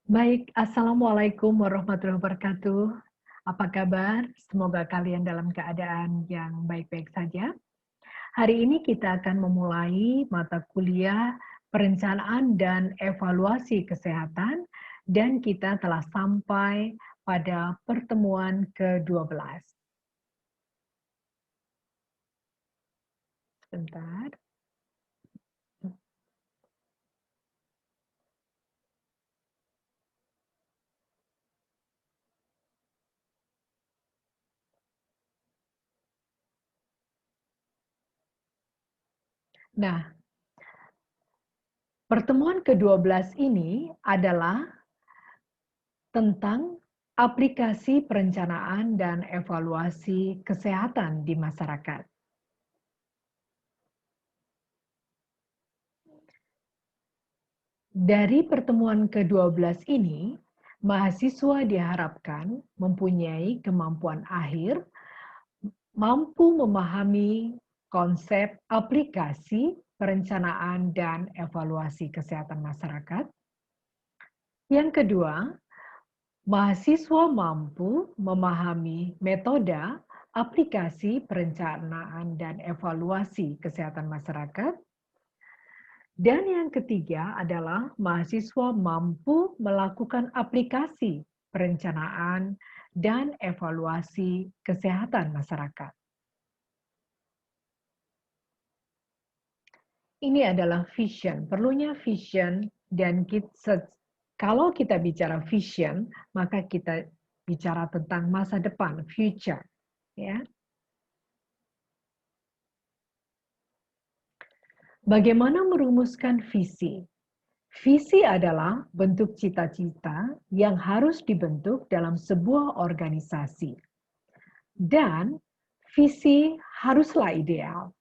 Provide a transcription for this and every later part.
Baik, Assalamualaikum warahmatullahi wabarakatuh. Apa kabar? Semoga kalian dalam keadaan yang baik-baik saja. Hari ini kita akan memulai mata kuliah perencanaan dan evaluasi kesehatan dan kita telah sampai pada pertemuan ke-12. Sebentar. Nah, pertemuan ke-12 ini adalah tentang aplikasi perencanaan dan evaluasi kesehatan di masyarakat. Dari pertemuan ke-12 ini, mahasiswa diharapkan mempunyai kemampuan akhir, mampu memahami konsep aplikasi perencanaan dan evaluasi kesehatan masyarakat. Yang kedua, mahasiswa mampu memahami metode aplikasi perencanaan dan evaluasi kesehatan masyarakat. Dan yang ketiga adalah mahasiswa mampu melakukan aplikasi perencanaan dan evaluasi kesehatan masyarakat. Ini adalah vision, perlunya vision dan kalau kita bicara vision, maka kita bicara tentang masa depan, future, ya. Bagaimana merumuskan visi? Visi adalah bentuk cita-cita yang harus dibentuk dalam sebuah organisasi. Dan visi haruslah ideal.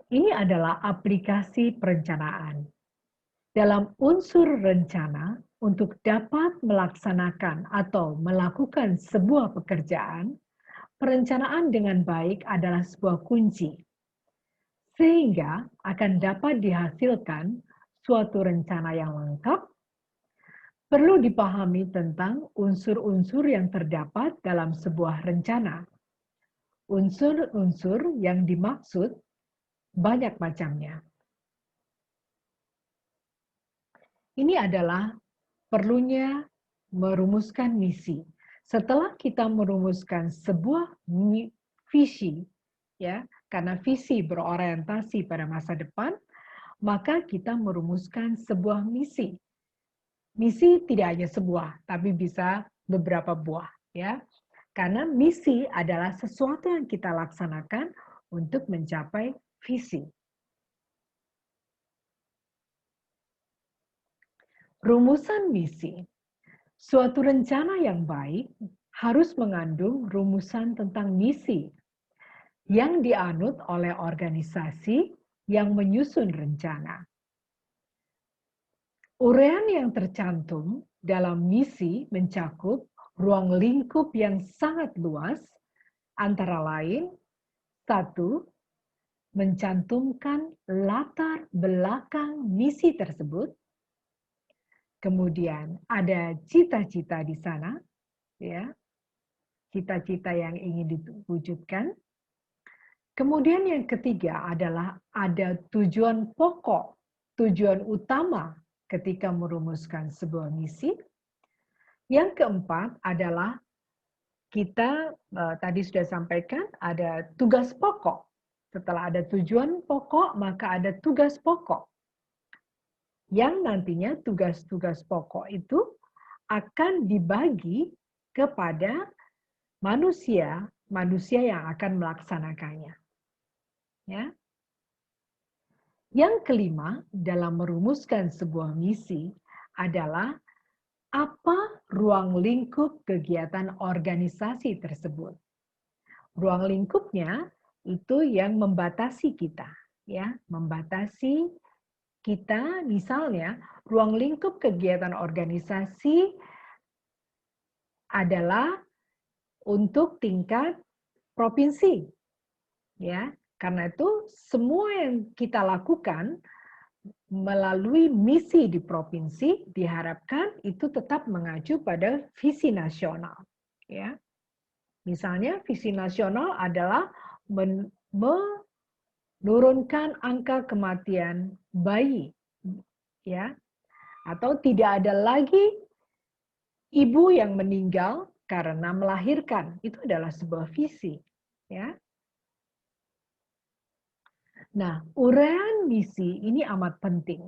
Ini adalah aplikasi perencanaan. Dalam unsur rencana, untuk dapat melaksanakan atau melakukan sebuah pekerjaan, perencanaan dengan baik adalah sebuah kunci, sehingga akan dapat dihasilkan suatu rencana yang lengkap. Perlu dipahami tentang unsur-unsur yang terdapat dalam sebuah rencana. Unsur-unsur yang dimaksud banyak macamnya. Ini adalah perlunya merumuskan misi. Setelah kita merumuskan sebuah visi, ya, karena visi berorientasi pada masa depan, maka kita merumuskan sebuah misi. Misi tidak hanya sebuah, tapi bisa beberapa buah, ya. Karena misi adalah sesuatu yang kita laksanakan untuk mencapai visi. Rumusan misi. Suatu rencana yang baik harus mengandung rumusan tentang misi yang dianut oleh organisasi yang menyusun rencana. Uraian yang tercantum dalam misi mencakup ruang lingkup yang sangat luas, antara lain, 1. Mencantumkan latar belakang misi tersebut. Kemudian ada cita-cita di sana, ya, cita-cita yang ingin diwujudkan. Kemudian yang ketiga adalah ada tujuan pokok, tujuan utama ketika merumuskan sebuah misi. Yang keempat adalah kita tadi sudah sampaikan ada tugas pokok. Setelah ada tujuan pokok, maka ada tugas pokok. Yang nantinya tugas-tugas pokok itu akan dibagi kepada manusia yang akan melaksanakannya. Ya. Yang kelima, dalam merumuskan sebuah misi adalah apa ruang lingkup kegiatan organisasi tersebut. Ruang lingkupnya itu yang membatasi kita, ya, membatasi kita. Misalnya, ruang lingkup kegiatan organisasi adalah untuk tingkat provinsi, ya. Karena itu semua yang kita lakukan melalui misi di provinsi diharapkan itu tetap mengacu pada visi nasional. Ya, misalnya visi nasional adalah menurunkan angka kematian bayi, ya, atau tidak ada lagi ibu yang meninggal karena melahirkan. Itu adalah sebuah visi, ya. Nah, uraian misi ini amat penting.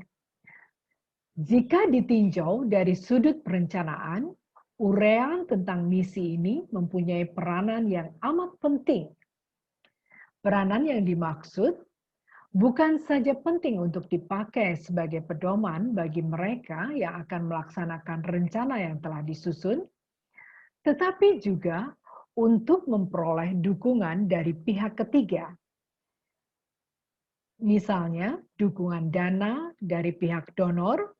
Jika ditinjau dari sudut perencanaan, uraian tentang misi ini mempunyai peranan yang amat penting. Peranan yang dimaksud bukan saja penting untuk dipakai sebagai pedoman bagi mereka yang akan melaksanakan rencana yang telah disusun, tetapi juga untuk memperoleh dukungan dari pihak ketiga. Misalnya, dukungan dana dari pihak donor,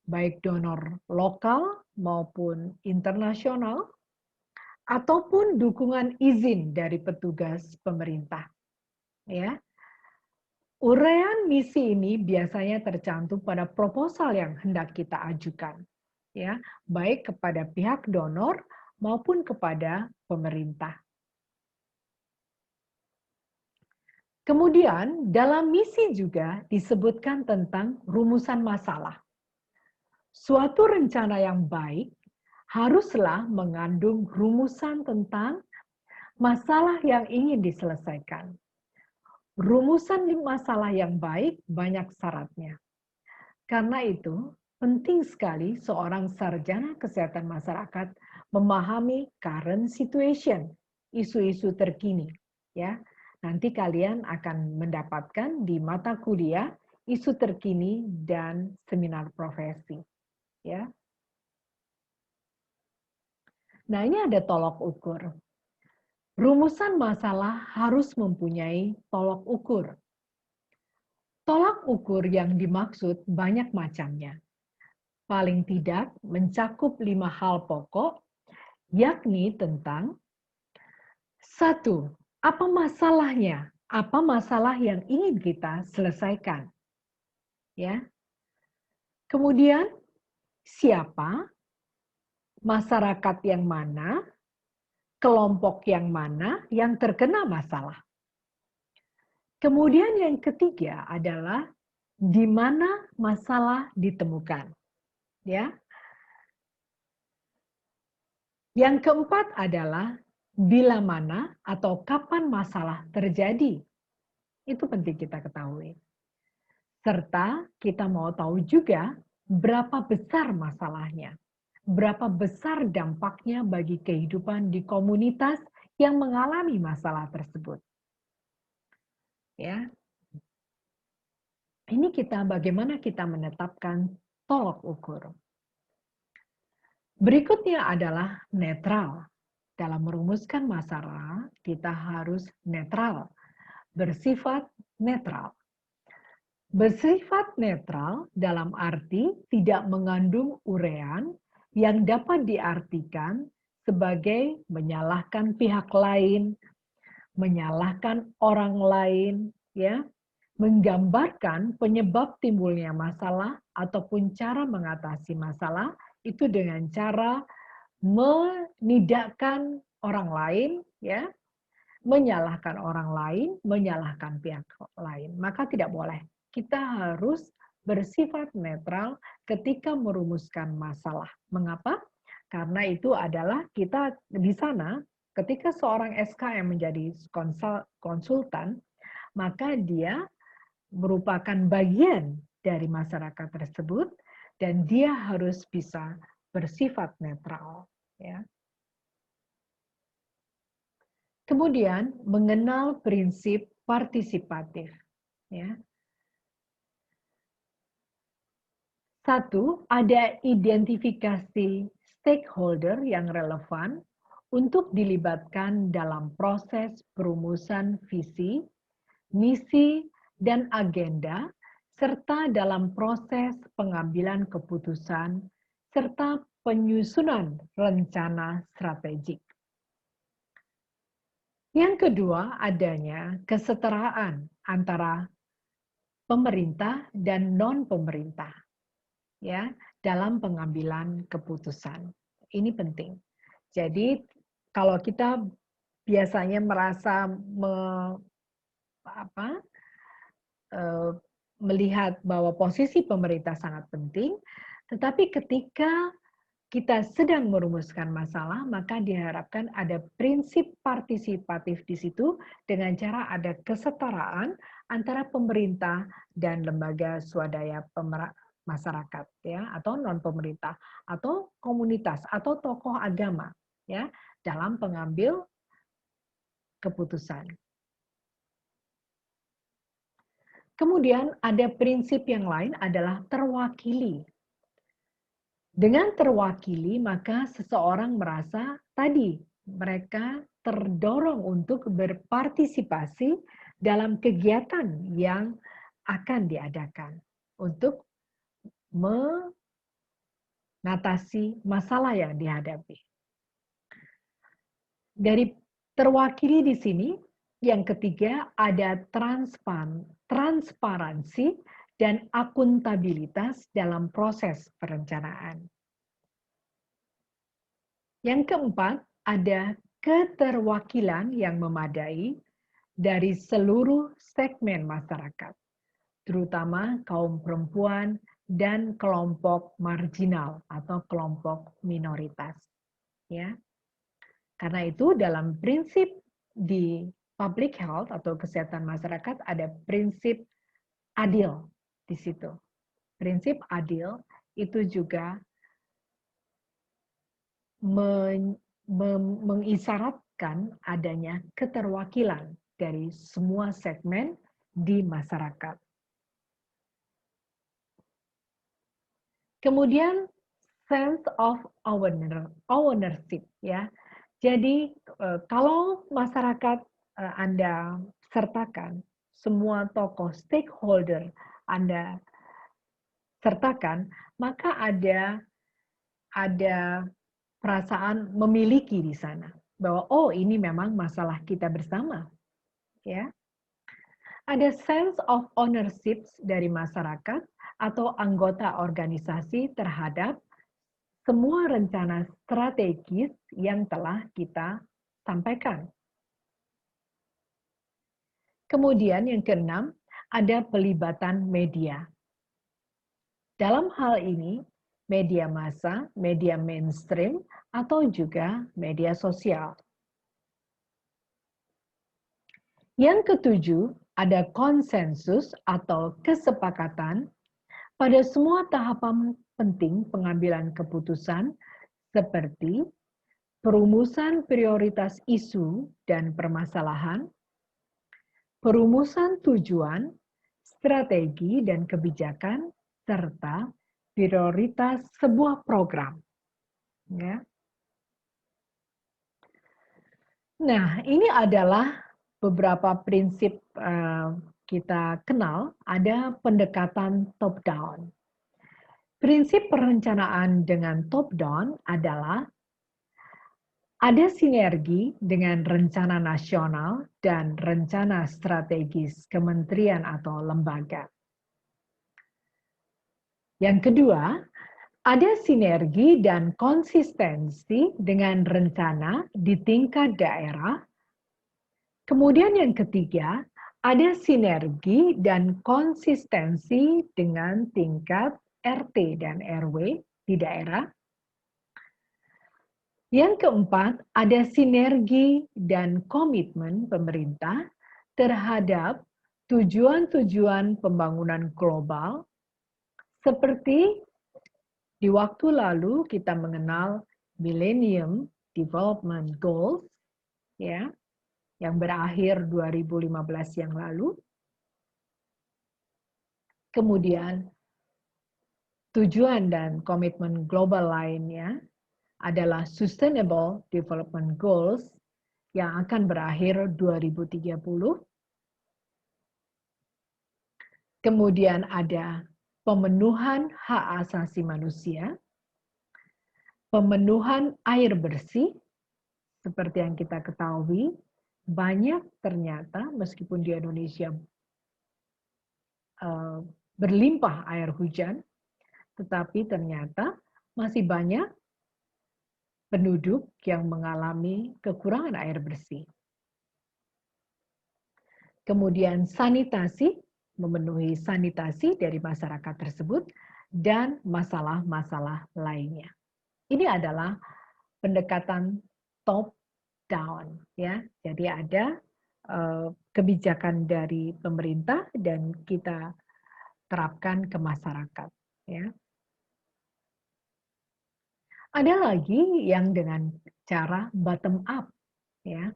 baik donor lokal maupun internasional, ataupun dukungan izin dari petugas pemerintah. Ya, uraian misi ini biasanya tercantum pada proposal yang hendak kita ajukan, ya, baik kepada pihak donor maupun kepada pemerintah. Kemudian dalam misi juga disebutkan tentang rumusan masalah. Suatu rencana yang baik haruslah mengandung rumusan tentang masalah yang ingin diselesaikan. Rumusan masalah yang baik banyak syaratnya. Karena itu, penting sekali seorang sarjana kesehatan masyarakat memahami current situation, isu-isu terkini. Ya, nanti kalian akan mendapatkan di mata kuliah isu terkini dan seminar profesi. Ya. Nah, ini ada tolok ukur. Rumusan masalah harus mempunyai tolok ukur. Tolak ukur yang dimaksud banyak macamnya. Paling tidak mencakup 5 hal pokok, yakni tentang 1. Apa masalahnya? Apa masalah yang ingin kita selesaikan? Ya. Kemudian, siapa? Masyarakat yang mana? Kelompok yang mana yang terkena masalah? Kemudian yang ketiga adalah di mana masalah ditemukan. Ya. Yang keempat adalah bila mana atau kapan masalah terjadi. Itu penting kita ketahui. Serta kita mau tahu juga berapa besar masalahnya. Berapa besar dampaknya bagi kehidupan di komunitas yang mengalami masalah tersebut. Ya. Ini bagaimana kita menetapkan tolok ukur. Berikutnya adalah netral. Dalam merumuskan masalah, kita harus netral, bersifat netral. Bersifat netral dalam arti tidak mengandung uraian yang dapat diartikan sebagai menyalahkan pihak lain, menyalahkan orang lain, ya, menggambarkan penyebab timbulnya masalah ataupun cara mengatasi masalah itu dengan cara menidakkan orang lain, ya, menyalahkan orang lain, menyalahkan pihak lain. Maka tidak boleh. Kita harus bersifat netral ketika merumuskan masalah. Mengapa? Karena itu adalah kita di sana ketika seorang SKM menjadi konsultan, maka dia merupakan bagian dari masyarakat tersebut dan dia harus bisa bersifat netral, ya. Kemudian mengenal prinsip partisipatif, ya. Satu, ada identifikasi stakeholder yang relevan untuk dilibatkan dalam proses perumusan visi, misi, dan agenda, serta dalam proses pengambilan keputusan, serta penyusunan rencana strategik. Yang kedua, adanya kesetaraan antara pemerintah dan non-pemerintah ya dalam pengambilan keputusan. Ini penting. Jadi kalau kita biasanya merasa eh, melihat bahwa posisi pemerintah sangat penting, tetapi ketika kita sedang merumuskan masalah, maka diharapkan ada prinsip partisipatif di situ dengan cara ada kesetaraan antara pemerintah dan lembaga swadaya masyarakat ya atau non pemerintah atau komunitas atau tokoh agama ya dalam pengambil keputusan. Kemudian ada prinsip yang lain adalah terwakili. Dengan terwakili, maka seseorang merasa tadi mereka terdorong untuk berpartisipasi dalam kegiatan yang akan diadakan untuk mengatasi masalah yang dihadapi. Dari terwakili di sini, yang ketiga ada transparansi dan akuntabilitas dalam proses perencanaan. Yang keempat, ada keterwakilan yang memadai dari seluruh segmen masyarakat, terutama kaum perempuan dan kelompok marginal atau kelompok minoritas. Ya. Karena itu dalam prinsip di public health atau kesehatan masyarakat ada prinsip adil di situ. Prinsip adil itu juga mengisyaratkan adanya keterwakilan dari semua segmen di masyarakat. Kemudian sense of ownership ya. Jadi kalau masyarakat Anda sertakan, semua tokoh stakeholder Anda sertakan, maka ada perasaan memiliki di sana bahwa oh ini memang masalah kita bersama ya. Ada sense of ownership dari masyarakat atau anggota organisasi terhadap semua rencana strategis yang telah kita sampaikan. Kemudian yang keenam, ada pelibatan media. Dalam hal ini, media massa, media mainstream, atau juga media sosial. Yang ketujuh, ada konsensus atau kesepakatan pada semua tahapan penting pengambilan keputusan seperti perumusan prioritas isu dan permasalahan, perumusan tujuan, strategi dan kebijakan, serta prioritas sebuah program. Ya. Nah, ini adalah beberapa prinsip kita kenal, ada pendekatan top-down. Prinsip perencanaan dengan top-down adalah ada sinergi dengan rencana nasional dan rencana strategis kementerian atau lembaga. Yang kedua, ada sinergi dan konsistensi dengan rencana di tingkat daerah. Kemudian yang ketiga, ada sinergi dan konsistensi dengan tingkat RT dan RW di daerah. Yang keempat, ada sinergi dan komitmen pemerintah terhadap tujuan-tujuan pembangunan global, seperti di waktu lalu kita mengenal Millennium Development Goals, ya, yang berakhir 2015 yang lalu. Kemudian tujuan dan komitmen global lainnya adalah Sustainable Development Goals yang akan berakhir 2030. Kemudian ada pemenuhan hak asasi manusia, pemenuhan air bersih, seperti yang kita ketahui, banyak ternyata meskipun di Indonesia berlimpah air hujan, tetapi ternyata masih banyak penduduk yang mengalami kekurangan air bersih. Kemudian sanitasi, memenuhi sanitasi dari masyarakat tersebut, dan masalah-masalah lainnya. Ini adalah pendekatan top down, ya. Jadi ada kebijakan dari pemerintah dan kita terapkan ke masyarakat, ya. Ada lagi yang dengan cara bottom up, ya.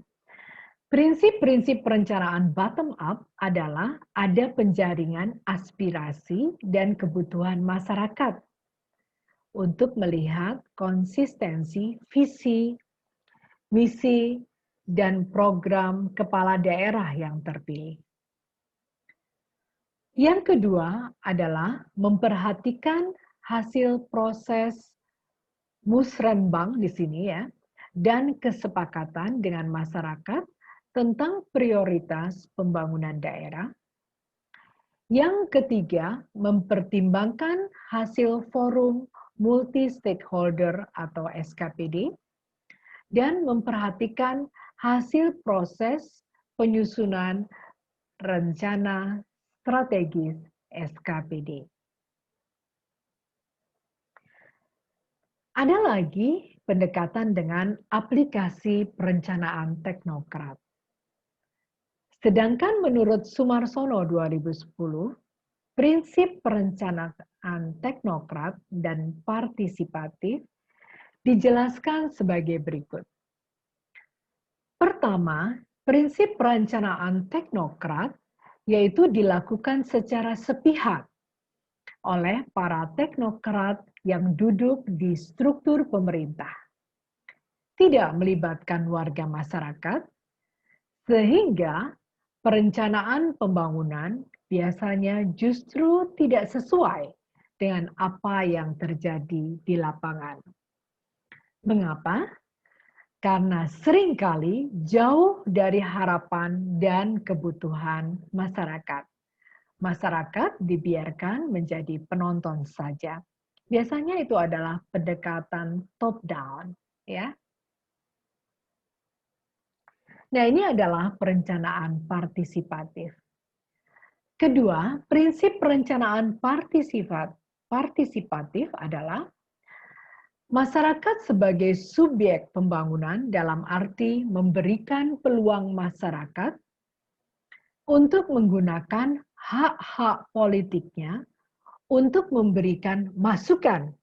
Prinsip-prinsip perencanaan bottom up adalah ada penjaringan aspirasi dan kebutuhan masyarakat untuk melihat konsistensi visi, misi, dan program kepala daerah yang terpilih. Yang kedua adalah memperhatikan hasil proses musrenbang di sini, ya, dan kesepakatan dengan masyarakat tentang prioritas pembangunan daerah. Yang ketiga, mempertimbangkan hasil forum multi-stakeholder atau SKPD dan memperhatikan hasil proses penyusunan rencana strategis SKPD. Ada lagi pendekatan dengan aplikasi perencanaan teknokrat. Sedangkan menurut Sumarsono 2010, prinsip perencanaan teknokrat dan partisipatif dijelaskan sebagai berikut. Pertama, prinsip perencanaan teknokrat yaitu dilakukan secara sepihak oleh para teknokrat yang duduk di struktur pemerintah, tidak melibatkan warga masyarakat, sehingga perencanaan pembangunan biasanya justru tidak sesuai dengan apa yang terjadi di lapangan. Mengapa? Karena seringkali jauh dari harapan dan kebutuhan masyarakat. Masyarakat dibiarkan menjadi penonton saja. Biasanya itu adalah pendekatan top down, ya. Nah, ini adalah perencanaan partisipatif. Kedua, prinsip perencanaan partisipatif adalah masyarakat sebagai subjek pembangunan dalam arti memberikan peluang masyarakat untuk menggunakan hak-hak politiknya untuk memberikan masukan,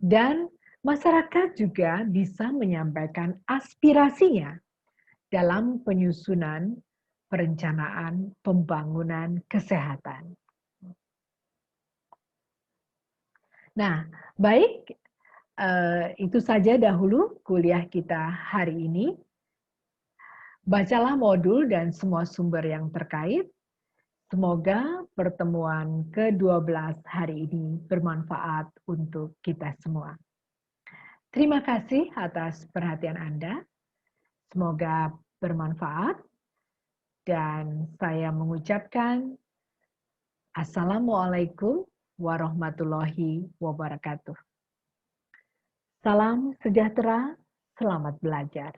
dan masyarakat juga bisa menyampaikan aspirasinya dalam penyusunan perencanaan pembangunan kesehatan. Nah, baik, itu saja dahulu kuliah kita hari ini. Bacalah modul dan semua sumber yang terkait. Semoga pertemuan ke-12 hari ini bermanfaat untuk kita semua. Terima kasih atas perhatian Anda. Semoga bermanfaat. Dan saya mengucapkan Assalamualaikum warahmatullahi wabarakatuh. Salam sejahtera, selamat belajar.